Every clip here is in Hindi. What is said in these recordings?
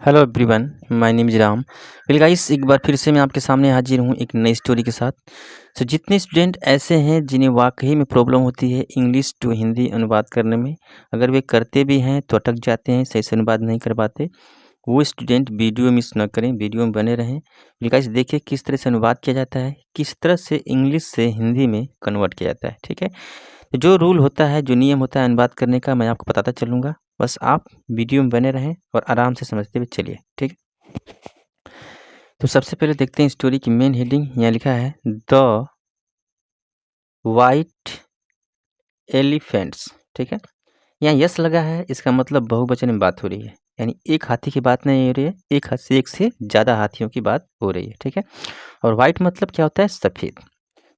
Hello everyone, my name is Ram. Well guys, एक बार फिर से मैं आपके सामने हाजिर हूँ एक नई स्टोरी के साथ। सो जितने स्टूडेंट ऐसे हैं जिन्हें वाकई में प्रॉब्लम होती है इंग्लिश टू हिंदी अनुवाद करने में, अगर वे करते भी हैं तो अटक जाते हैं, सही से अनुवाद नहीं कर पाते, वो स्टूडेंट वीडियो मिस ना करें, वीडियो में बने रहें। वेल गाइस, देखिए किस तरह से अनुवाद किया जाता है, किस तरह से इंग्लिश से हिंदी में कन्वर्ट किया जाता है। ठीक है, तो जो रूल होता है, जो नियम होता है अनुवाद करने का, मैं आपको बताता चलूँगा। बस आप वीडियो में बने रहें और आराम से समझते हुए चलिए। ठीक है, तो सबसे पहले देखते हैं स्टोरी की मेन हेडिंग। यहाँ लिखा है द वाइट एलिफेंट्स। ठीक है, यहाँ यस लगा है, इसका मतलब बहुवचन में बात हो रही है, यानी एक हाथी की बात नहीं हो रही है, एक से ज़्यादा हाथियों की बात हो रही है। ठीक है, और वाइट मतलब क्या होता है? सफ़ेद।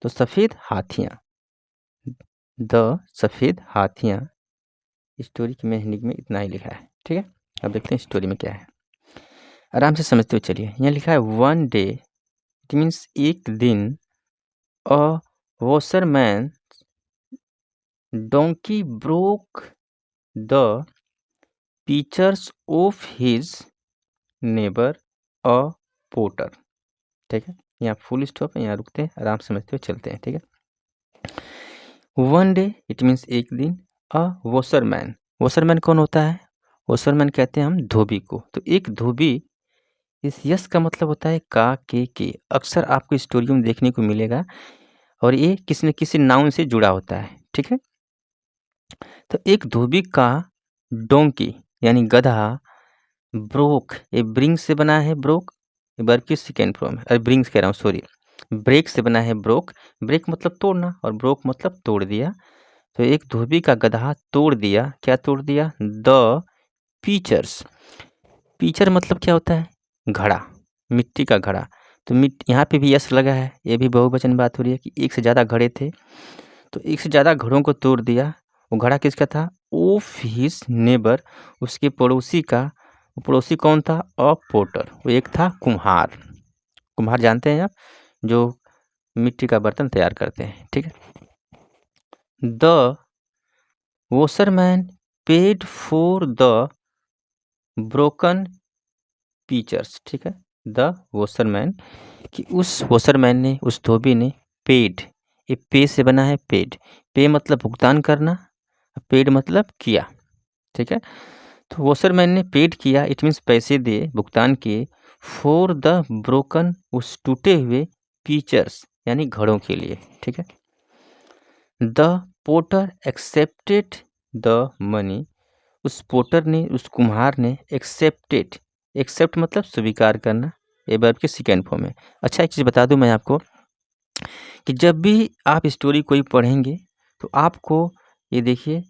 तो सफ़ेद हाथियाँ, द सफ़ेद हाथियाँ। स्टोरी की मेन हेडिंग में इतना ही लिखा है। ठीक है, अब देखते हैं स्टोरी में क्या है, आराम से समझते हुए चलिए। यहाँ लिखा है वन डे, इट मीन्स एक दिन, अ washerman donkey broke the pitchers of his neighbor a potter। ठीक है, यहाँ फुल स्टॉप है, यहाँ रुकते हैं, आराम से समझते हुए चलते हैं। ठीक है, वन डे इट मीन्स एक दिन, अ वॉशरमैन, वॉशरमैन कौन होता है? वॉशरमैन कहते हैं हम धोबी को। तो एक धोबी, इस यस का मतलब होता है का के अक्सर आपको स्टोरियों में देखने को मिलेगा, और ये किसी न किसी नाउन से जुड़ा होता है। ठीक है, तो एक धोबी का डोंकी यानी गधा, ब्रोक, ये ब्रिंग से बना है, ब्रोक ये वर्ब की सेकेंड फॉर्म है, अरे ब्रिंग्स कह रहा हूँ, सॉरी, ब्रेक से बना है ब्रोक, ब्रेक मतलब तोड़ना और ब्रोक मतलब तोड़ दिया। तो एक धोबी का गधा तोड़ दिया, क्या तोड़ दिया? The pitchers. पीचर मतलब क्या होता है? घड़ा, मिट्टी का घड़ा। तो यहाँ पे भी यस लगा है, ये भी बहुवचन बात हो रही है कि एक से ज़्यादा घड़े थे, तो एक से ज़्यादा घड़ों को तोड़ दिया। वो घड़ा किसका था? ऑफ हिज नेबर, उसके पड़ोसी का। वो पड़ोसी कौन था? अ पोटर, वो एक था कुम्हार। कुम्हार जानते हैं आप, जो मिट्टी का बर्तन तैयार करते हैं। ठीक है, the washerman paid for the broken pitchers. ठीक है, द वॉशरमैन, कि उस वॉशरमैन ने, उस धोबी ने, पेड, ये पे से बना है, पेड, पे मतलब भुगतान करना, पेड मतलब किया। ठीक है, तो वॉशरमैन ने पेड किया, इट मीन्स पैसे दिए, भुगतान किए, फॉर द ब्रोकन, उस टूटे हुए, पीचर्स यानी घड़ों के लिए। ठीक है, the potter accepted the money, उस पोटर ने, उस कुम्हार ने, एक्सेप्टेड, एक्सेप्ट मतलब स्वीकार करना, ये वर्ब की सेकेंड फॉर्म है। अच्छा, एक चीज़ बता दूं मैं आपको कि जब भी आप स्टोरी कोई पढ़ेंगे तो आपको ये देखिए,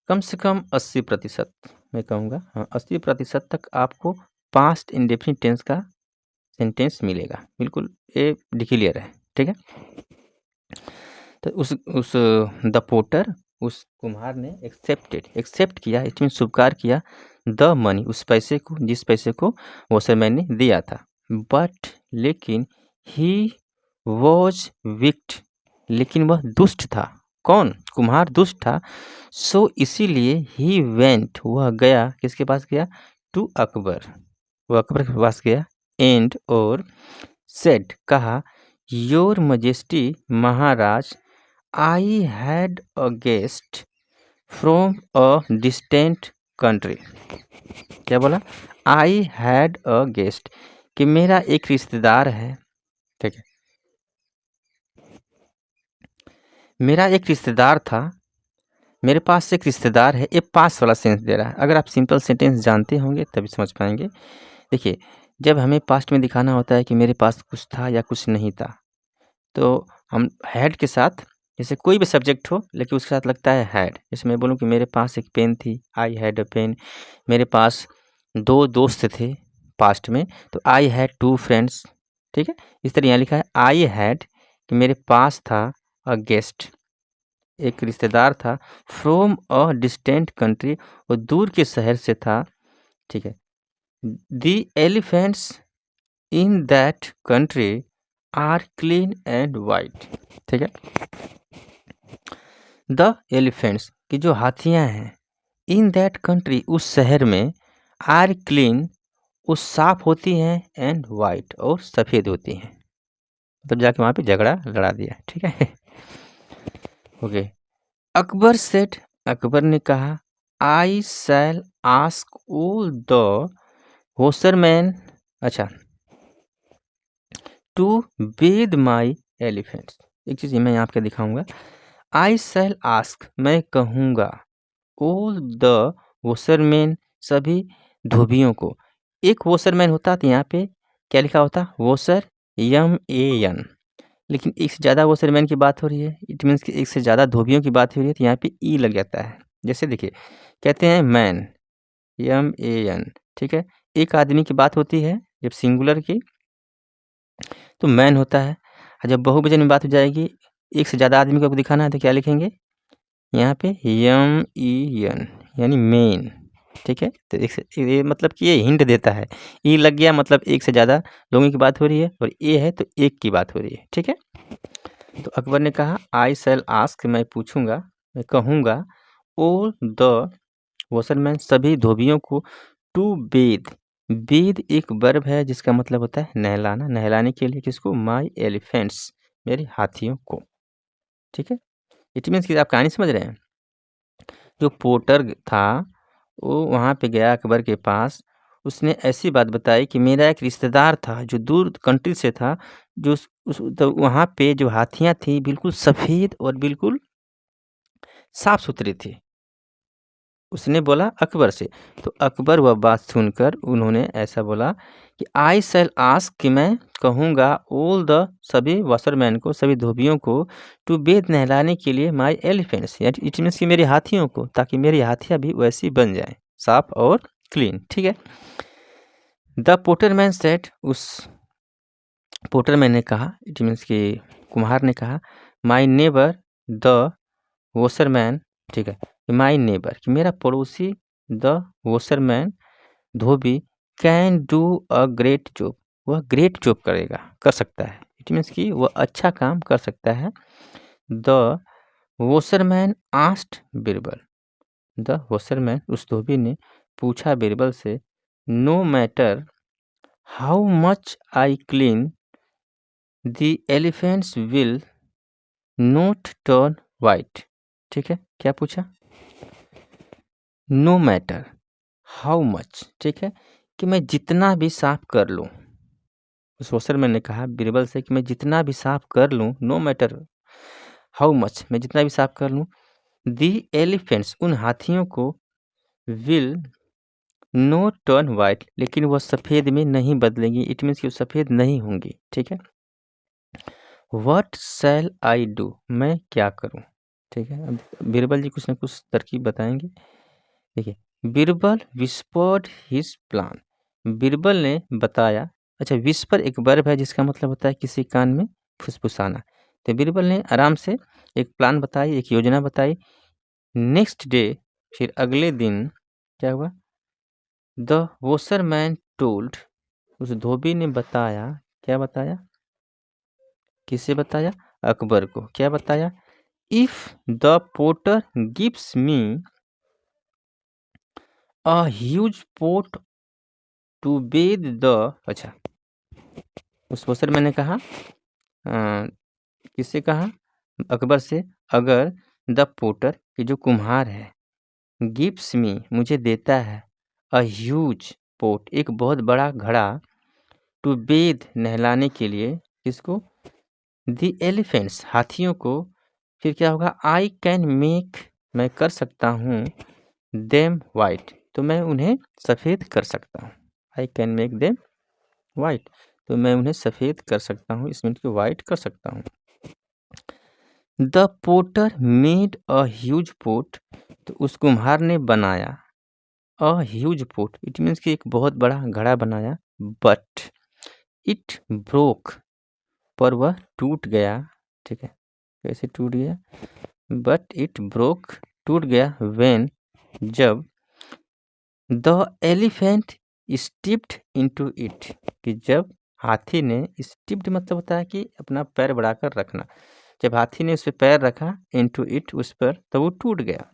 कम से कम 80%, मैं कहूँगा हाँ 80% तक आपको पास्ट इंडेफिनिट टेंस का सेंटेंस मिलेगा, बिल्कुल ये क्लियर है। ठीक है, तो उस द पोटर, उस कुम्हार ने एक्सेप्टेड, एक्सेप्ट किया, इट मीन स्वीकार किया, द मनी, उस पैसे को, जिस पैसे को वॉशरमैन ने दिया था। बट लेकिन, ही वॉज विक्ट, लेकिन वह दुष्ट था। कौन? कुम्हार दुष्ट था। सो इसीलिए ही वेंट, वह गया, किसके पास गया? टू अकबर, वो अकबर के पास गया, एंड और सेड, कहा, your majesty, Maharaj, I had a guest from a distant country. क्या बोला? आई हैड अ गेस्ट, कि मेरा एक रिश्तेदार है। ठीक है, मेरा एक रिश्तेदार था, मेरे पास एक रिश्तेदार है, ये पास वाला सेंस दे रहा है। अगर आप सिंपल सेंटेंस जानते होंगे तभी समझ पाएंगे। देखिए, जब हमें पास्ट में दिखाना होता है कि मेरे पास कुछ था या कुछ नहीं था, तो हम हैड के साथ, जैसे कोई भी सब्जेक्ट हो लेकिन उसके साथ लगता है हैड। जैसे मैं बोलूँ कि मेरे पास एक पेन थी, आई हैड अ पेन। मेरे पास 2 दोस्त थे पास्ट में, तो आई हैड 2 फ्रेंड्स। ठीक है, इस तरह यहाँ लिखा है आई हैड, कि मेरे पास था, अ गेस्ट, एक रिश्तेदार था, फ्रॉम अ डिस्टेंट कंट्री, वो दूर के शहर से था। ठीक है, the elephants in that country are clean and white. ठीक है, द एलिफेंट्स, की जो हाथियां हैं, इन दैट कंट्री, उस शहर में, आर क्लीन, वो साफ होती हैं एंड वाइट और सफ़ेद होती हैं। तब जाके वहाँ पे झगड़ा लड़ा दिया, ठीक है। ओके। अकबर सेड, अकबर ने कहा, आई शैल आस्क ऑल द होसरमैन, अच्छा, टू बेद माई एलिफेंट्स। एक चीज़ मैं यहाँ पे दिखाऊंगा। आई शैल आस्क, मैं कहूँगा, ऑल द वोसरमैन, सभी धोबियों को। एक वोसरमैन होता तो यहाँ पे क्या लिखा होता, वोसर, MAN। लेकिन एक से ज़्यादा वोसरमैन की बात हो रही है, इट मीन्स कि एक से ज़्यादा धोबियों की बात हो रही है, तो यहाँ पे ई लग जाता है। जैसे देखिए, कहते हैं मैन, MAN, ठीक है। एक आदमी की बात होती है जब सिंगुलर की, तो मैन होता है। और जब बहुवचन में बात हो जाएगी, एक से ज़्यादा आदमी को दिखाना है, तो क्या लिखेंगे यहाँ पे, MEN, यानी मेन, ठीक है। तो एक से, ये मतलब कि ये हिंट देता है, ई लग गया मतलब एक से ज़्यादा लोगों की बात हो रही है, और ए है तो एक की बात हो रही है, ठीक है। तो अकबर ने कहा, आई शैल आस्क, मैं पूछूंगा, मैं कहूँगा, ऑल द वॉशरमैन, सभी धोबियों को, टू बेद, बेद एक वर्ब है जिसका मतलब होता है नहलाना, नहलाने के लिए किसको, माई एलिफेंट्स, मेरे हाथियों को, ठीक है। इट मीन्स कि आप कहानी समझ रहे हैं। जो पोर्टर था वो वहाँ पे गया अकबर के पास, उसने ऐसी बात बताई कि मेरा एक रिश्तेदार था जो दूर कंट्री से था, जो तो वहाँ पे जो हाथियाँ थी बिल्कुल सफ़ेद और बिल्कुल साफ सुथरी थी। उसने बोला अकबर से, तो अकबर वह बात सुनकर उन्होंने ऐसा बोला कि आई शैल आस्क, कि मैं कहूँगा, ऑल द, सभी वॉशरमैन को, सभी धोबियों को, टू बेद, नहलाने के लिए, माई एलिफेंट्स, इट मीन्स कि मेरी हाथियों को, ताकि मेरी हाथियाँ भी वैसी बन जाएं, साफ और क्लीन, ठीक है। द पोटरमैन सेट, उस पोटरमैन ने कहा, इट मीन्स कि कुम्हार ने कहा, माई नेबर द वॉशरमैन, ठीक है, माई नेबर, कि मेरा पड़ोसी, the washerman, Dhobi, can do a great job, वह ग्रेट जॉब करेगा, कर सकता है, इट मीन्स कि वह अच्छा काम कर सकता है। The washerman asked Birbal, the washerman, उस धोबी ने पूछा बीरबल से, no matter how much I clean, the elephants will not turn white, ठीक है। क्या पूछा, नो मैटर हाउ मच, ठीक है, कि मैं जितना भी साफ कर लूँ, उस वॉशरमैन ने कहा बीरबल से कि मैं जितना भी साफ कर लूँ, नो मैटर हाउ मच, मैं जितना भी साफ कर लूँ, दी एलिफेंट्स, उन हाथियों को, विल नो टर्न वाइट, लेकिन वह सफ़ेद में नहीं बदलेंगी, इट मीन्स कि वो सफ़ेद नहीं होंगी, ठीक है। व्हाट शैल आई डू, मैं क्या करूँ, ठीक है। अब बीरबल जी कुछ ना कुछ तरकीब बताएंगे। देखिए, Birbal whispered his plan, Birbal ने बताया, अच्छा, विस्पर एक वर्ब है जिसका मतलब होता है किसी कान में फुसफुसाना। तो बीरबल ने आराम से एक प्लान बताई, एक योजना बताई। नेक्स्ट डे, फिर अगले दिन क्या हुआ, द वॉशरमैन टोल्ड, उस धोबी ने बताया, क्या बताया, किसे बताया, अकबर को, क्या बताया, if the potter gives me a huge pot to bathe the, अच्छा, उस वॉशरमैन ने कहा, किससे कहा, अकबर से, अगर द पोटर, कि जो कुम्हार है, गिव्स मी, मुझे देता है, अ ह्यूज पोट, एक बहुत बड़ा घड़ा, टू बेद, नहलाने के लिए, किसको, द एलिफेंट्स, हाथियों को, फिर क्या होगा, आई कैन मेक, मैं कर सकता हूँ, देम वाइट, तो मैं उन्हें सफ़ेद कर सकता हूँ, I can make them white, तो मैं उन्हें सफ़ेद कर सकता हूँ, इसमें कि वाइट कर सकता हूँ। The potter made a huge pot, तो उस कुम्हार ने बनाया, a huge pot, it means कि एक बहुत बड़ा घड़ा बनाया, बट इट ब्रोक, पर वह टूट गया, ठीक है। कैसे टूट गया, बट इट ब्रोक, टूट गया, व्हेन, जब, the elephant striped into it, कि जब हाथी ने, स्टिप्ड मतलब होता है कि अपना पैर बढ़ाकर रखना, जब हाथी ने उस पर पैर रखा, इनटू इट, उस पर, तो वो टूट गया।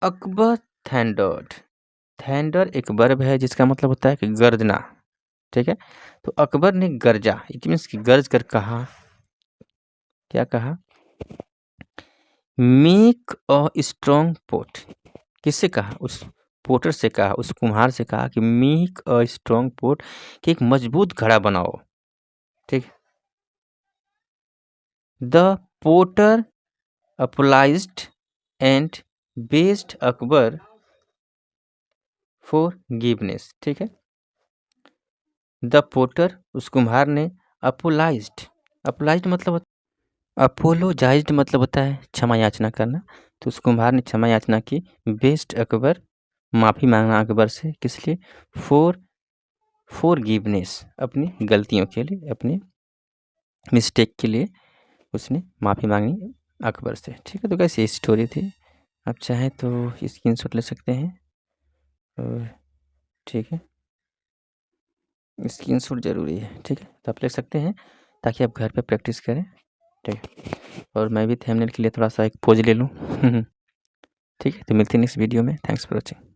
अकबर थंडर्ड, थंडर एक वर्ब है जिसका मतलब होता है कि गर्जना, ठीक है। तो अकबर ने गर्जा, इट मीन्स कि गर्ज कर कहा, क्या कहा, मेक अ स्ट्रॉन्ग पोट। किससे कहा? उस पोटर से कहा, उस कुम्हार से कहा कि मेक अ स्ट्रॉन्ग पोट, कि एक मजबूत घड़ा बनाओ, ठीक। The potter apologised and begged Akbar forgiveness, ठीक है। द पोटर, उस कुम्हार ने, अपोलाइज्ड मतलब, अपोलोजाइज्ड मतलब होता है क्षमा याचना करना। तो उस कुम्हार ने क्षमा याचना की। बेस्ट अकबर, माफ़ी मांगना अकबर से, किस लिए? फॉर गिवनेस, अपनी गलतियों के लिए, अपनी मिस्टेक के लिए उसने माफ़ी मांगी अकबर से, ठीक है। तो कैसे ये स्टोरी थी, आप चाहें तो स्क्रीनशॉट ले सकते हैं, और ठीक है, स्क्रीनशॉट ज़रूरी है, ठीक है। तो आप ले सकते हैं ताकि आप घर पे प्रैक्टिस करें, ठीक है। और मैं भी थंबनेल के लिए थोड़ा सा एक पोज ले लूँ। ठीक है, तो मिलते हैं नेक्स्ट वीडियो में। Thanks for watching.